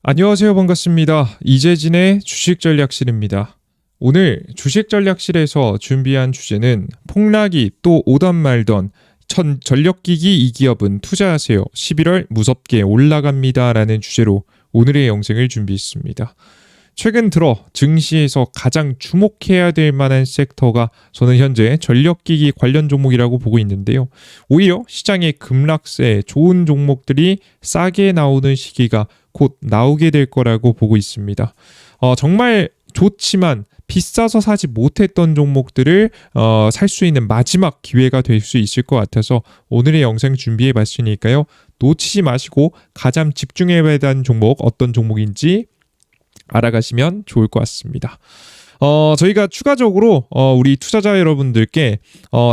안녕하세요. 반갑습니다. 이재진의 주식전략실입니다. 오늘 주식전략실에서 준비한 주제는 폭락이 또 오던 말던 전력기기 이 기업은 투자하세요. 11월 무섭게 올라갑니다. 라는 주제로 오늘의 영상을 준비했습니다. 최근 들어 증시에서 가장 주목해야 될 만한 섹터가 저는 현재 전력기기 관련 종목이라고 보고 있는데요. 오히려 시장의 급락세 좋은 종목들이 싸게 나오는 시기가 곧 나오게 될 거라고 보고 있습니다. 정말 좋지만 비싸서 사지 못했던 종목들을 살 수 있는 마지막 기회가 될 수 있을 것 같아서 오늘의 영상 준비해 봤으니까요. 놓치지 마시고 가장 집중해야 되는 종목 어떤 종목인지 알아가시면 좋을 것 같습니다. 저희가 추가적으로 우리 투자자 여러분들께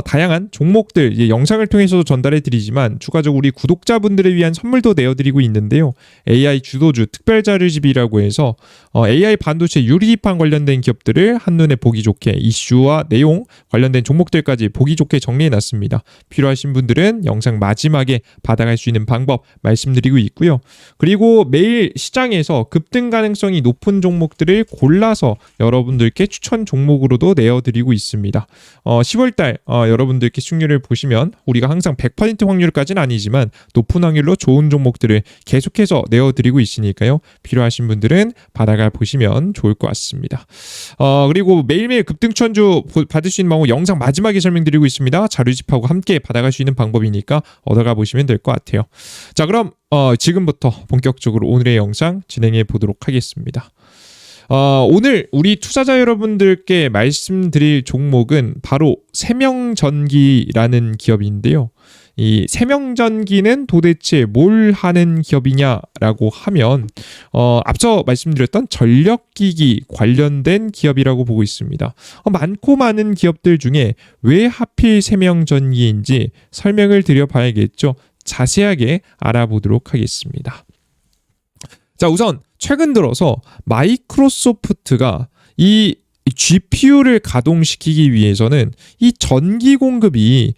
다양한 종목들 영상을 통해서도 전달해 드리지만 추가적으로 우리 구독자분들을 위한 선물도 내어드리고 있는데요. AI 주도주 특별자료집이라고 해서 AI 반도체 유리기판 관련된 기업들을 한눈에 보기 좋게 이슈와 내용 관련된 종목들까지 보기 좋게 정리해 놨습니다. 필요하신 분들은 영상 마지막에 받아갈 수 있는 방법 말씀드리고 있고요. 그리고 매일 시장에서 급등 가능성이 높은 종목들을 골라서 여러분들께 추천 종목으로도 내어드리고 있습니다. 10월달 여러분들께 수익률을 보시면 우리가 항상 100% 확률까지는 아니지만 높은 확률로 좋은 종목들을 계속해서 내어드리고 있으니까요. 필요하신 분들은 받아가 보시면 좋을 것 같습니다. 그리고 매일매일 급등천주 받을 수 있는 방법 영상 마지막에 설명드리고 있습니다. 자료집하고 함께 받아갈 수 있는 방법이니까 얻어가 보시면 될 것 같아요. 자, 그럼 지금부터 본격적으로 오늘의 영상 진행해 보도록 하겠습니다. 오늘 우리 투자자 여러분들께 말씀드릴 종목은 바로 세명전기라는 기업인데요. 이 세명전기는 도대체 뭘 하는 기업이냐라고 하면 앞서 말씀드렸던 전력기기 관련된 기업이라고 보고 있습니다. 많고 많은 기업들 중에 왜 하필 세명전기인지 설명을 드려봐야겠죠. 자세하게 알아보도록 하겠습니다. 자, 우선 최근 들어서 마이크로소프트가 이 GPU를 가동시키기 위해서는 이 전기 공급이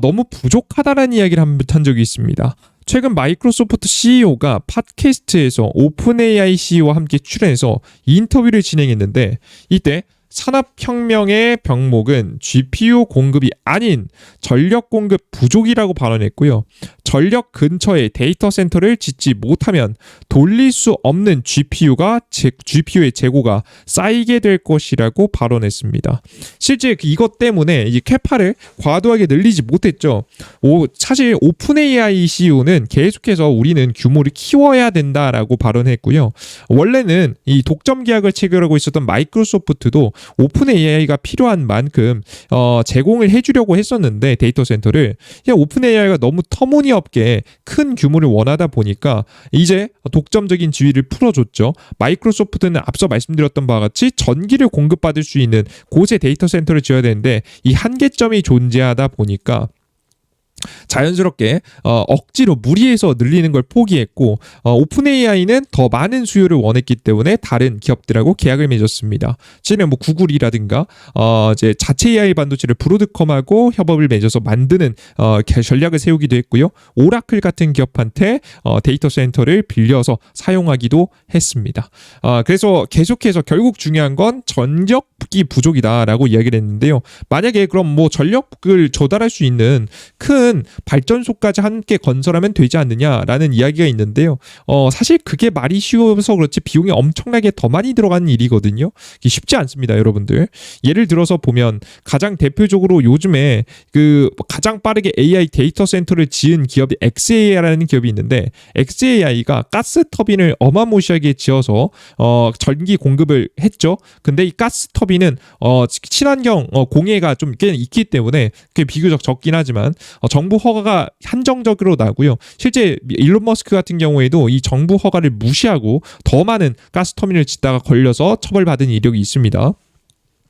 너무 부족하다는 이야기를 한 적이 있습니다. 최근 마이크로소프트 CEO가 팟캐스트에서 오픈AI CEO와 함께 출연해서 인터뷰를 진행했는데 이때 산업혁명의 병목은 GPU 공급이 아닌 전력 공급 부족이라고 발언했고요. 전력 근처에 데이터 센터를 짓지 못하면 돌릴 수 없는 GPU의 재고가 쌓이게 될 것이라고 발언했습니다. 실제 이것 때문에 이 캐파를 과도하게 늘리지 못했죠. 사실 오픈AI CEO는 계속해서 우리는 규모를 키워야 된다라고 발언했고요. 원래는 이 독점 계약을 체결하고 있었던 마이크로소프트도 오픈AI가 필요한 만큼 제공을 해주려고 했었는데 데이터 센터를 오픈AI가 너무 터무니없게 큰 규모를 원하다 보니까 이제 독점적인 지위를 풀어줬죠. 마이크로소프트는 앞서 말씀드렸던 바와 같이 전기를 공급받을 수 있는 곳에 데이터 센터를 지어야 되는데 이 한계점이 존재하다 보니까 자연스럽게 억지로 무리해서 늘리는 걸 포기했고 오픈AI는 더 많은 수요를 원했기 때문에 다른 기업들하고 계약을 맺었습니다. 실은 뭐 구글이라든가 이제 자체 AI 반도체를 브로드컴하고 협업을 맺어서 만드는 전략을 세우기도 했고요. 오라클 같은 기업한테 데이터 센터를 빌려서 사용하기도 했습니다. 그래서 계속해서 결국 중요한 건 전력이 부족이다라고 이야기를 했는데요. 만약에 그럼 뭐 전력을 조달할 수 있는 큰 발전소까지 함께 건설하면 되지 않느냐라는 이야기가 있는데요. 사실 그게 말이 쉬워서 그렇지 비용이 엄청나게 더 많이 들어가는 일이거든요. 쉽지 않습니다, 여러분들. 예를 들어서 보면 가장 대표적으로 요즘에 그 가장 빠르게 AI 데이터 센터를 지은 기업이 xAI라는 기업이 있는데 xAI가 가스 터빈을 어마무시하게 지어서 전기 공급을 했죠. 근데 이 가스 터빈은 친환경 공해가 좀 꽤 있기 때문에 그게 비교적 적긴 하지만 정부 허가가 한정적으로 나고요. 실제 일론 머스크 같은 경우에도 이 정부 허가를 무시하고 더 많은 가스터미널을 짓다가 걸려서 처벌받은 이력이 있습니다.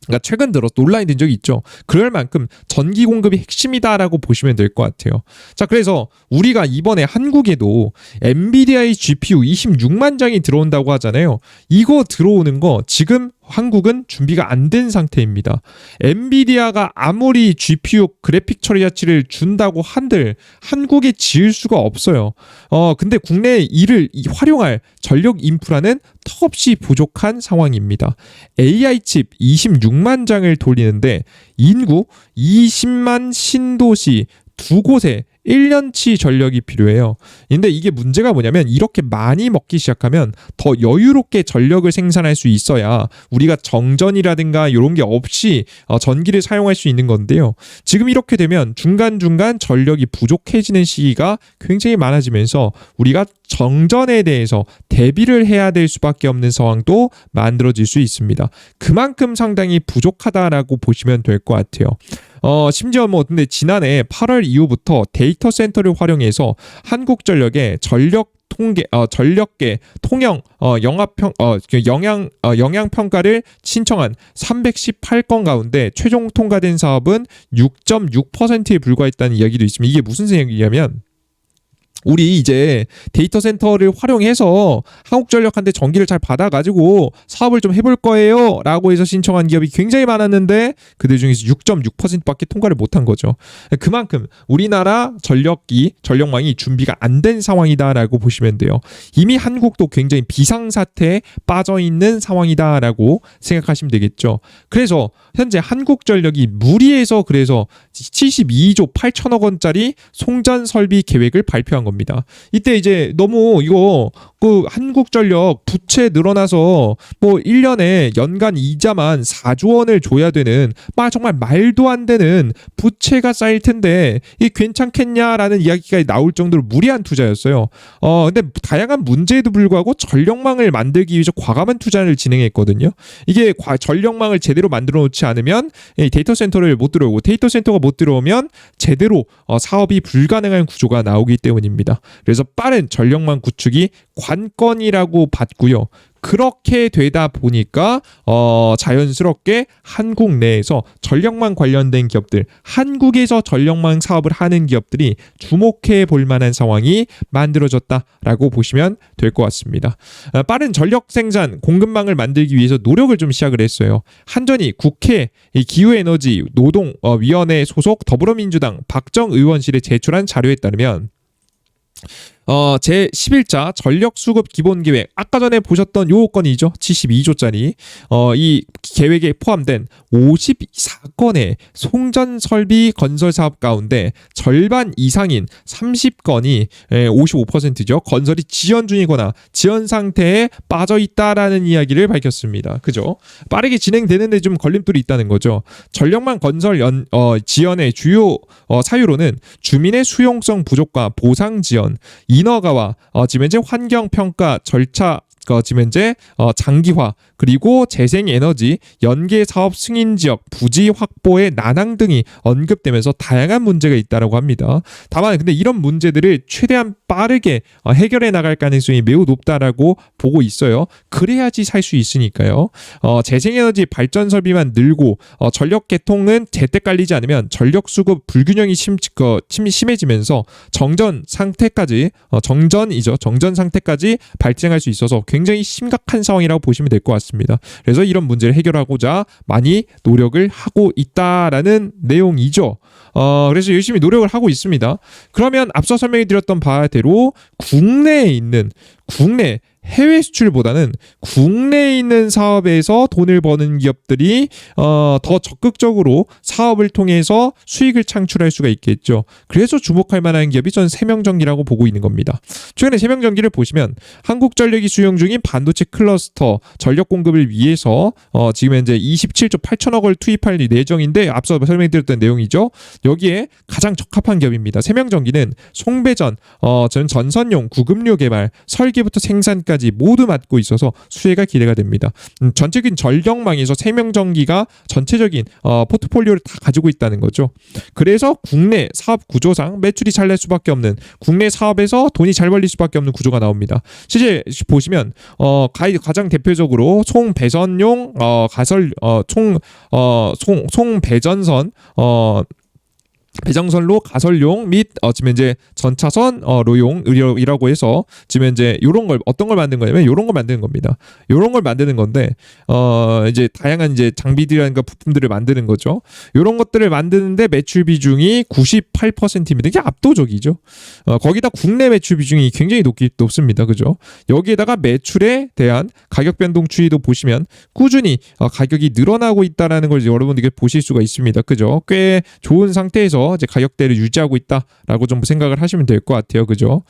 그러니까 최근 들어 논란이 된 적이 있죠. 그럴 만큼 전기 공급이 핵심이다라고 보시면 될 것 같아요. 자, 그래서 우리가 이번에 한국에도 엔비디아의 GPU 26만 장이 들어온다고 하잖아요. 이거 들어오는 거 지금 한국은 준비가 안 된 상태입니다. 엔비디아가 아무리 GPU 그래픽 처리 자치를 준다고 한들 한국에 지을 수가 없어요. 근데 국내에 이를 활용할 전력 인프라는 턱없이 부족한 상황입니다. AI 칩 26만 장을 돌리는데 인구 20만 신도시 두 곳에 1년치 전력이 필요해요. 근데 이게 문제가 뭐냐면 이렇게 많이 먹기 시작하면 더 여유롭게 전력을 생산할 수 있어야 우리가 정전이라든가 이런 게 없이 전기를 사용할 수 있는 건데요. 지금 이렇게 되면 중간중간 전력이 부족해지는 시기가 굉장히 많아지면서 우리가 정전에 대해서 대비를 해야 될 수밖에 없는 상황도 만들어질 수 있습니다. 그만큼 상당히 부족하다라고 보시면 될 것 같아요. 심지어 근데 지난해 8월 이후부터 데이터 센터를 활용해서 한국전력의 전력계 통영 영향 평가를 신청한 318건 가운데 최종 통과된 사업은 6.6%에 불과했다는 이야기도 있습니다. 이게 무슨 얘기냐면 우리 이제 데이터 센터를 활용해서 한국전력한테 전기를 잘 받아가지고 사업을 좀 해볼 거예요 라고 해서 신청한 기업이 굉장히 많았는데 그들 중에서 6.6%밖에 통과를 못한 거죠. 그만큼 우리나라 전력망이 준비가 안 된 상황이다라고 보시면 돼요. 이미 한국도 굉장히 비상사태에 빠져있는 상황이다라고 생각하시면 되겠죠. 그래서 현재 한국전력이 무리해서 그래서 72조 8천억 원짜리 송전 설비 계획을 발표한 겁니다. 이때 이제 너무 이거 한국전력 부채 늘어나서 1년에 연간 이자만 4조 원을 줘야 되는 정말 말도 안 되는 부채가 쌓일 텐데 이게 괜찮겠냐라는 이야기가 나올 정도로 무리한 투자였어요. 근데 다양한 문제에도 불구하고 전력망을 만들기 위해서 과감한 투자를 진행했거든요. 이게 전력망을 제대로 만들어 놓지 않으면 데이터 센터를 못 들어오고 데이터 센터가 못 들어오면 제대로 사업이 불가능한 구조가 나오기 때문입니다. 그래서 빠른 전력망 구축이 관건이라고 봤고요. 그렇게 되다 보니까 자연스럽게 한국 내에서 전력망 관련된 기업들, 한국에서 전력망 사업을 하는 기업들이 주목해 볼 만한 상황이 만들어졌다라고 보시면 될 것 같습니다. 빠른 전력 생산 공급망을 만들기 위해서 노력을 좀 시작을 했어요. 한전이 국회 기후에너지 노동위원회 소속 더불어민주당 박정 의원실에 제출한 자료에 따르면 제11자 전력수급 기본계획 아까 전에 보셨던 요 건이죠. 72조짜리 이 계획에 포함된 54건의 송전설비 건설 사업 가운데 절반 이상인 30건이 55%죠. 건설이 지연 중이거나 지연 상태에 빠져있다라는 이야기를 밝혔습니다. 그죠? 빠르게 진행되는데 좀 걸림돌이 있다는 거죠. 전력망 건설 지연의 주요 사유로는 주민의 수용성 부족과 보상 지연, 인허가와 지금 현재 환경평가 절차 지금 현재 장기화 그리고 재생에너지 연계 사업 승인 지역 부지 확보의 난항 등이 언급되면서 다양한 문제가 있다고 합니다. 다만 근데 이런 문제들을 최대한 빠르게 해결해 나갈 가능성이 매우 높다라고 보고 있어요. 그래야지 살 수 있으니까요. 재생에너지 발전 설비만 늘고 전력 개통은 제때 깔리지 않으면 전력 수급 불균형이 심해지면서 정전 상태까지 발생할 수 있어서 굉장히 심각한 상황이라고 보시면 될 것 같습니다. 그래서 이런 문제를 해결하고자 많이 노력을 하고 있다라는 내용이죠. 그래서 열심히 노력을 하고 있습니다. 그러면 앞서 설명해 드렸던 바대로 국내 해외 수출보다는 국내에 있는 사업에서 돈을 버는 기업들이 더 적극적으로 사업을 통해서 수익을 창출할 수가 있겠죠. 그래서 주목할 만한 기업이 전 세명전기라고 보고 있는 겁니다. 최근에 세명전기를 보시면 한국전력이 수용 중인 반도체 클러스터 전력 공급을 위해서 지금 현재 27조 8천억 을 투입할 예정인데 앞서 설명드렸던 내용이죠. 여기에 가장 적합한 기업입니다. 세명전기는 송배전, 전선용 구급료 개발, 설계부터 생산까지 모두 맡고 있어서 수혜가 기대가 됩니다. 전체적인 전력망에서 세명전기가 전체적인 포트폴리오를 다 가지고 있다는 거죠. 그래서 국내 사업 구조상 매출이 잘 날 수밖에 없는 국내 사업에서 돈이 잘 벌릴 수밖에 없는 구조가 나옵니다. 실제 보시면 가장 대표적으로 송배전용 송배전선 배정선로 가설용 및 지금 이제 전차선 로용 의료이라고 해서 지금 이제 요런 걸 어떤 걸 만든 거냐면 요런 걸 만드는 겁니다. 요런 걸 만드는 건데 이제 다양한 이제 장비들이라든가 부품들을 만드는 거죠. 요런 것들을 만드는데 매출 비중이 98%입니다. 이게 압도적이죠. 거기다 국내 매출 비중이 굉장히 높습니다. 그죠? 여기에다가 매출에 대한 가격 변동 추이도 보시면 꾸준히 가격이 늘어나고 있다라는 걸 여러분들께 보실 수가 있습니다. 그죠? 꽤 좋은 상태에서 이제 가격대를 유지하고 있다라고 좀 생각을 하시면 될 것 같아요. 그죠?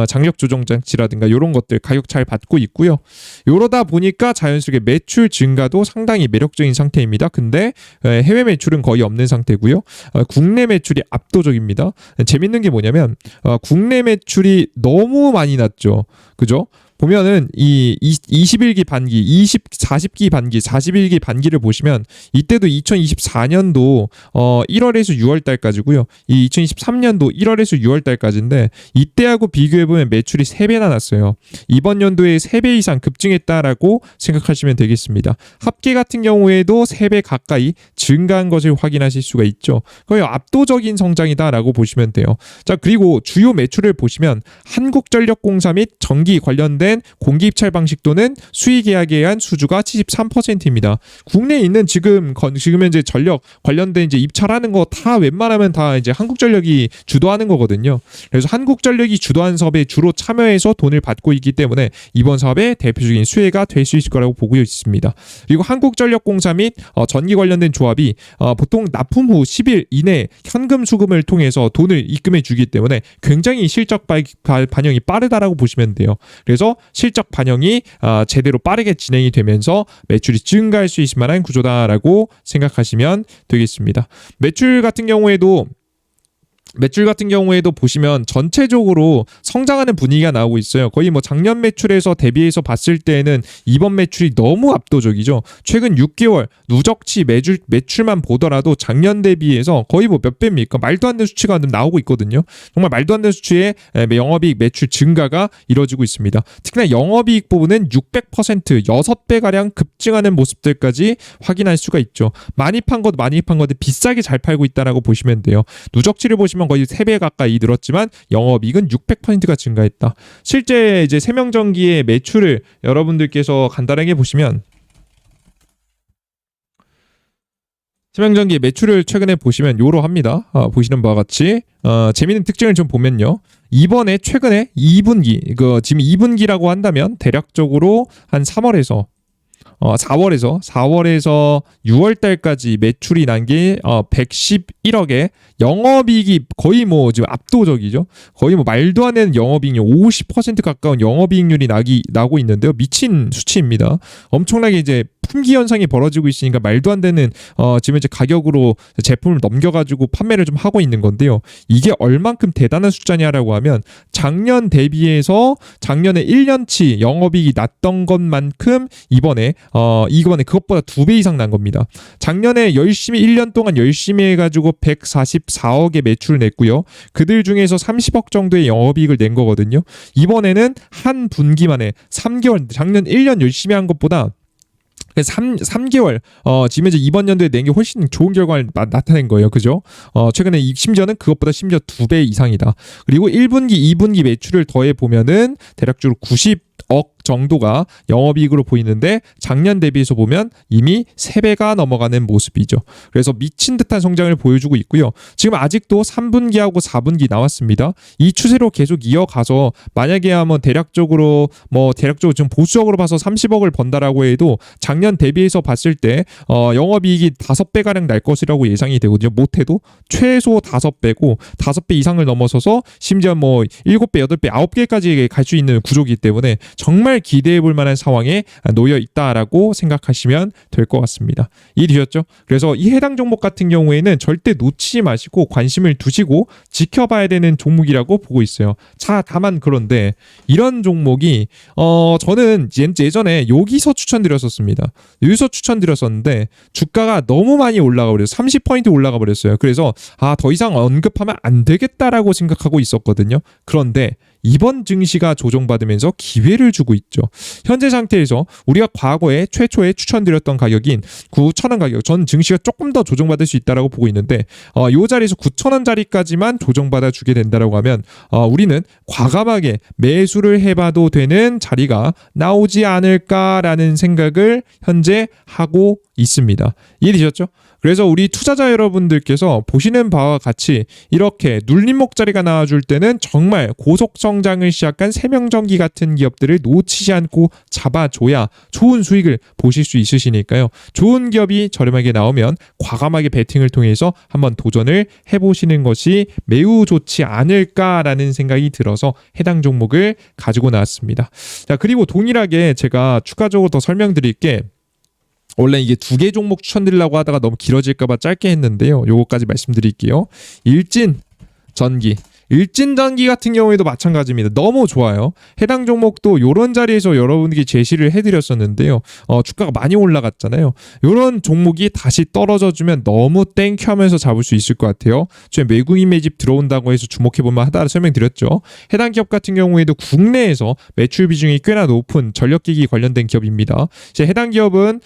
장력 조정 장치라든가 이런 것들 가격 잘 받고 있고요. 이러다 보니까 자연스럽게 매출 증가도 상당히 매력적인 상태입니다. 근데 해외 매출은 거의 없는 상태고요. 국내 매출이 압도적입니다. 재밌는 게 뭐냐면 국내 매출이 너무 많이 났죠. 그죠? 보면은 이 21기 반기, 40기 반기, 41기 반기를 보시면 이때도 2024년도 1월에서 6월 달까지고요. 이 2023년도 1월에서 6월 달까지인데 이때하고 비교해 보면 매출이 3배나 났어요. 이번 연도에 3배 이상 급증했다라고 생각하시면 되겠습니다. 합계 같은 경우에도 3배 가까이 증가한 것을 확인하실 수가 있죠. 거의 압도적인 성장이다라고 보시면 돼요. 자, 그리고 주요 매출을 보시면 한국전력공사 및 전기 관련된 공기 입찰 방식 또는 수의 계약에 의한 수주가 73%입니다. 국내에 있는 지금 현재 전력 관련된 이제 입찰하는 거 다 웬만하면 다 이제 한국전력이 주도하는 거거든요. 그래서 한국전력이 주도한 사업에 주로 참여해서 돈을 받고 있기 때문에 이번 사업의 대표적인 수혜가 될 수 있을 거라고 보고 있습니다. 그리고 한국전력공사 및 전기 관련된 조합이 보통 납품 후 10일 이내 현금 수금을 통해서 돈을 입금해 주기 때문에 굉장히 실적 반영이 빠르다라고 보시면 돼요. 그래서 실적 반영이 제대로 빠르게 진행이 되면서 매출이 증가할 수 있을 만한 구조다라고 생각하시면 되겠습니다. 매출 같은 경우에도 보시면 전체적으로 성장하는 분위기가 나오고 있어요. 거의 뭐 작년 매출에서 대비해서 봤을 때는 이번 매출이 너무 압도적이죠. 최근 6개월 누적치 매출만 보더라도 작년 대비해서 거의 뭐 몇 배입니까? 말도 안 되는 수치가 나오고 있거든요. 정말 말도 안 되는 수치의 영업이익 매출 증가가 이뤄지고 있습니다. 특히나 영업이익 부분은 600% 6배가량 급증하는 모습들까지 확인할 수가 있죠. 많이 판 것도 비싸게 잘 팔고 있다라고 보시면 돼요. 누적치를 보시면 거의 3배 가까이 늘었지만 영업이익은 600%가 증가했다. 실제 이제 세명전기의 매출을 여러분들께서 간단하게 보시면 세명전기의 매출을 최근에 보시면 요러합니다. 보시는 바와 같이 재미있는 특징을 좀 보면요. 이번에 최근에 2분기 지금 2분기라고 한다면 대략적으로 한 4월에서 6월 달까지 매출이 난 게 111억에 영업이익이 거의 뭐 지금 압도적이죠. 거의 뭐 말도 안 되는 영업이익률 50% 가까운 영업이익률이 나고 있는데요. 미친 수치입니다. 엄청나게 이제 품귀 현상이 벌어지고 있으니까 말도 안 되는 지금 이제 가격으로 제품을 넘겨가지고 판매를 좀 하고 있는 건데요. 이게 얼만큼 대단한 숫자냐라고 하면 작년 대비해서 작년에 1년치 영업이익이 났던 것만큼 이번에 그것보다 2배 이상 난 겁니다. 작년에 1년 동안 열심히 해가지고 144억의 매출을 냈고요. 그들 중에서 30억 정도의 영업이익을 낸 거거든요. 이번에는 한 분기 만에 3개월, 작년 1년 열심히 한 것보다 3개월 지금 이제 이번 연도에 낸 게 훨씬 좋은 결과를 나타낸 거예요. 그죠? 최근에 심지어는 그것보다 심지어 2배 이상이다. 그리고 1분기, 2분기 매출을 더해 보면은 대략적으로 90억 정도가 영업이익으로 보이는데 작년 대비해서 보면 이미 3배가 넘어가는 모습이죠. 그래서 미친 듯한 성장을 보여주고 있고요. 지금 아직도 3분기하고 4분기 나왔습니다. 이 추세로 계속 이어가서 만약에 한번 대략적으로 지금 보수적으로 봐서 30억을 번다라고 해도 작년 대비해서 봤을 때 영업이익이 5배가량 날 것이라고 예상이 되거든요. 못해도 최소 5배고 5배 이상을 넘어서서 심지어 7배, 8배, 9개까지 갈 수 있는 구조이기 때문에 정말 기대해 볼 만한 상황에 놓여 있다라고 생각하시면 될 것 같습니다. 이해되셨죠? 그래서 이 해당 종목 같은 경우에는 절대 놓치지 마시고 관심을 두시고 지켜봐야 되는 종목이라고 보고 있어요. 자, 다만 그런데 이런 종목이 저는 예전에 여기서 추천드렸었습니다. 여기서 추천드렸었는데 주가가 너무 많이 올라가 버렸어요. 30포인트 올라가 버렸어요. 그래서 더 이상 언급하면 안 되겠다라고 생각하고 있었거든요. 그런데 이번 증시가 조정받으면서 기회 기회를 주고 있죠. 현재 상태에서 우리가 과거에 최초에 추천드렸던 가격인 9,000원 가격, 전 증시가 조금 더 조정받을 수 있다라고 보고 있는데 이 자리에서 9,000원짜리까지만 조정받아 주게 된다라고 하면 우리는 과감하게 매수를 해봐도 되는 자리가 나오지 않을까라는 생각을 현재 하고 있습니다. 이해되셨죠? 그래서 우리 투자자 여러분들께서 보시는 바와 같이 이렇게 눌림목 자리가 나와줄 때는 정말 고속 성장을 시작한 세명전기 같은 기업들을 놓치지 않고 잡아줘야 좋은 수익을 보실 수 있으시니까요. 좋은 기업이 저렴하게 나오면 과감하게 베팅을 통해서 한번 도전을 해보시는 것이 매우 좋지 않을까라는 생각이 들어서 해당 종목을 가지고 나왔습니다. 자, 그리고 동일하게 제가 추가적으로 더 설명드릴게, 원래 이게 2개 종목 추천드리려고 하다가 너무 길어질까봐 짧게 했는데요. 요거까지 말씀드릴게요. 일진전기 같은 경우에도 마찬가지입니다. 너무 좋아요. 해당 종목도 요런 자리에서 여러분께 제시를 해드렸었는데요. 주가가 많이 올라갔잖아요. 요런 종목이 다시 떨어져주면 너무 땡큐 하면서 잡을 수 있을 것 같아요. 지금 외국인 매집 들어온다고 해서 주목해보면 하다 설명드렸죠. 해당 기업 같은 경우에도 국내에서 매출 비중이 꽤나 높은 전력기기 관련된 기업입니다. 이제 해당 기업은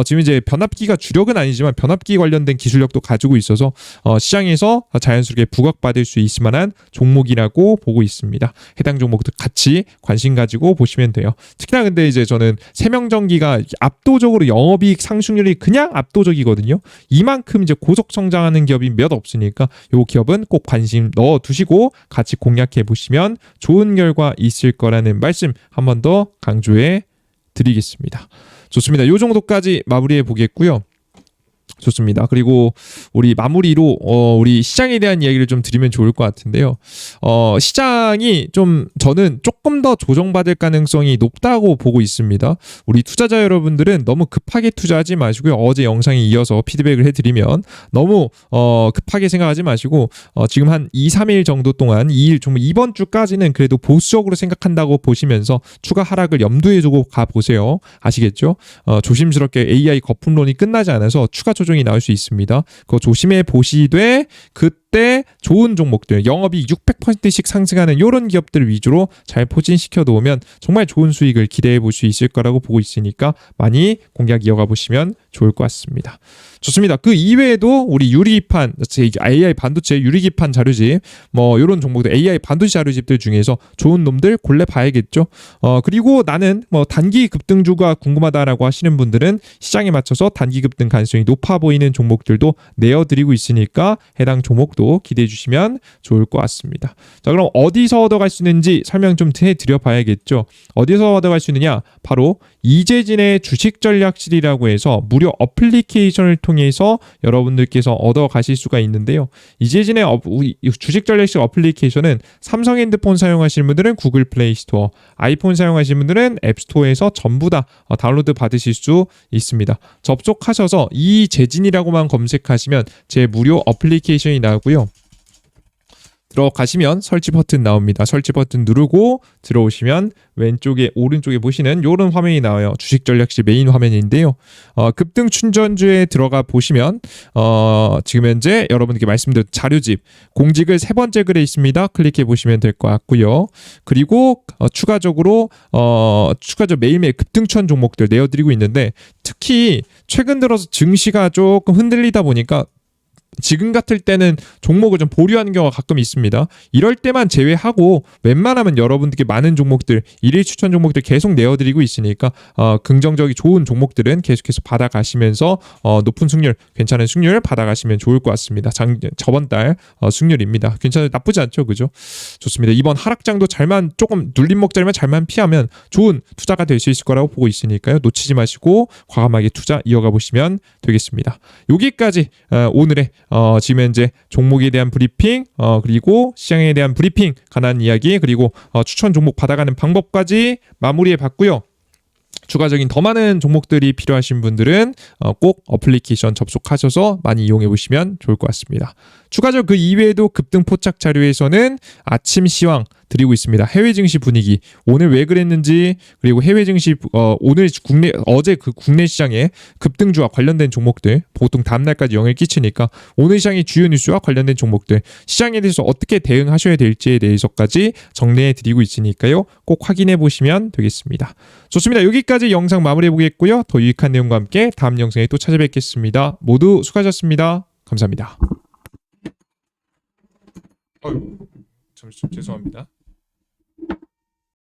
지금 이제 변압기가 주력은 아니지만 변압기 관련된 기술력도 가지고 있어서 시장에서 자연스럽게 부각받을 수 있을 만한 종목이라고 보고 있습니다. 해당 종목도 같이 관심 가지고 보시면 돼요. 특히나 근데 이제 저는 세명전기가 압도적으로 영업이익 상승률이 그냥 압도적이거든요. 이만큼 이제 고속 성장하는 기업이 몇 없으니까 이 기업은 꼭 관심 넣어 두시고 같이 공략해 보시면 좋은 결과 있을 거라는 말씀 한 번 더 강조해 드리겠습니다. 좋습니다. 이 정도까지 마무리해 보겠고요. 좋습니다. 그리고 우리 마무리로 우리 시장에 대한 이야기를 좀 드리면 좋을 것 같은데요. 시장이 좀 저는 조금 더 조정받을 가능성이 높다고 보고 있습니다. 우리 투자자 여러분들은 너무 급하게 투자하지 마시고요. 어제 영상에 이어서 피드백을 해드리면 너무 급하게 생각하지 마시고 지금 한 2, 3일 정도 동안 2일 정도 이번 주까지는 그래도 보수적으로 생각한다고 보시면서 추가 하락을 염두에 두고 가보세요. 아시겠죠? 조심스럽게 AI 거품론이 끝나지 않아서 추가 조정이 나올 수 있습니다. 그거 조심해 보시되 그때 좋은 종목들 영업이 600%씩 상승하는 이런 기업들 위주로 잘 포진시켜 놓으면 정말 좋은 수익을 기대해 볼 수 있을 거라고 보고 있으니까 많이 공략 이어가 보시면 좋을 것 같습니다. 좋습니다. 그 이외에도 우리 유리기판, AI 반도체 유리기판 자료집 뭐 이런 종목들 AI 반도체 자료집들 중에서 좋은 놈들 골라 봐야겠죠. 그리고 나는 뭐 단기 급등주가 궁금하다라고 하시는 분들은 시장에 맞춰서 단기 급등 가능성이 높아 보이는 종목들도 내어드리고 있으니까 해당 종목도 기대해 주시면 좋을 것 같습니다. 자, 그럼 어디서 얻어갈 수 있는지 설명 좀 해드려 봐야겠죠. 어디서 얻어갈 수 있느냐? 바로 이재진의 주식전략실이라고 해서 무료 어플리케이션을 통해서 여러분들께서 얻어가실 수가 있는데요. 이재진의 주식전략실 어플리케이션은 삼성 핸드폰 사용하시는 분들은 구글 플레이 스토어, 아이폰 사용하시는 분들은 앱스토어에서 전부 다 다운로드 받으실 수 있습니다. 접속하셔서 이재진이라고만 검색하시면 제 무료 어플리케이션이 나오고요. 들어가시면 설치 버튼 나옵니다. 설치 버튼 누르고 들어오시면 왼쪽에 오른쪽에 보시는 이런 화면이 나와요. 주식전략실 메인 화면인데요. 급등 춘전주에 들어가 보시면 지금 현재 여러분께 말씀드린 자료집 공직을 세 번째 글에 있습니다. 클릭해 보시면 될 것 같고요. 그리고 추가적으로 매일매일 급등천 종목들 내어드리고 있는데 특히 최근 들어서 증시가 조금 흔들리다 보니까 지금 같을 때는 종목을 좀 보류하는 경우가 가끔 있습니다. 이럴 때만 제외하고 웬만하면 여러분들께 많은 종목들, 일일 추천 종목들 계속 내어드리고 있으니까 긍정적이 좋은 종목들은 계속해서 받아가시면서 높은 승률, 괜찮은 승률 받아가시면 좋을 것 같습니다. 저번 달 승률입니다. 나쁘지 않죠, 그죠? 좋습니다. 이번 하락장도 조금 눌림목 자리만 잘만 피하면 좋은 투자가 될 수 있을 거라고 보고 있으니까요. 놓치지 마시고 과감하게 투자 이어가 보시면 되겠습니다. 여기까지 오늘의 지금 현재 종목에 대한 브리핑, 그리고 시장에 대한 브리핑, 관한 이야기, 그리고 추천 종목 받아가는 방법까지 마무리해 봤고요. 추가적인 더 많은 종목들이 필요하신 분들은 꼭 어플리케이션 접속하셔서 많이 이용해 보시면 좋을 것 같습니다. 추가적으로 그 이외에도 급등 포착 자료에서는 아침 시황 드리고 있습니다. 해외 증시 분위기 오늘 왜 그랬는지, 그리고 해외 증시 오늘 어제 그 국내 시장의 급등주와 관련된 종목들, 보통 다음 날까지 영향을 끼치니까 오늘 시장의 주요 뉴스와 관련된 종목들, 시장에 대해서 어떻게 대응하셔야 될지에 대해서까지 정리해 드리고 있으니까요. 꼭 확인해 보시면 되겠습니다. 좋습니다. 여기까지 영상 마무리해 보겠고요. 더 유익한 내용과 함께 다음 영상에 또 찾아뵙겠습니다. 모두 수고하셨습니다. 감사합니다. 죄송합니다.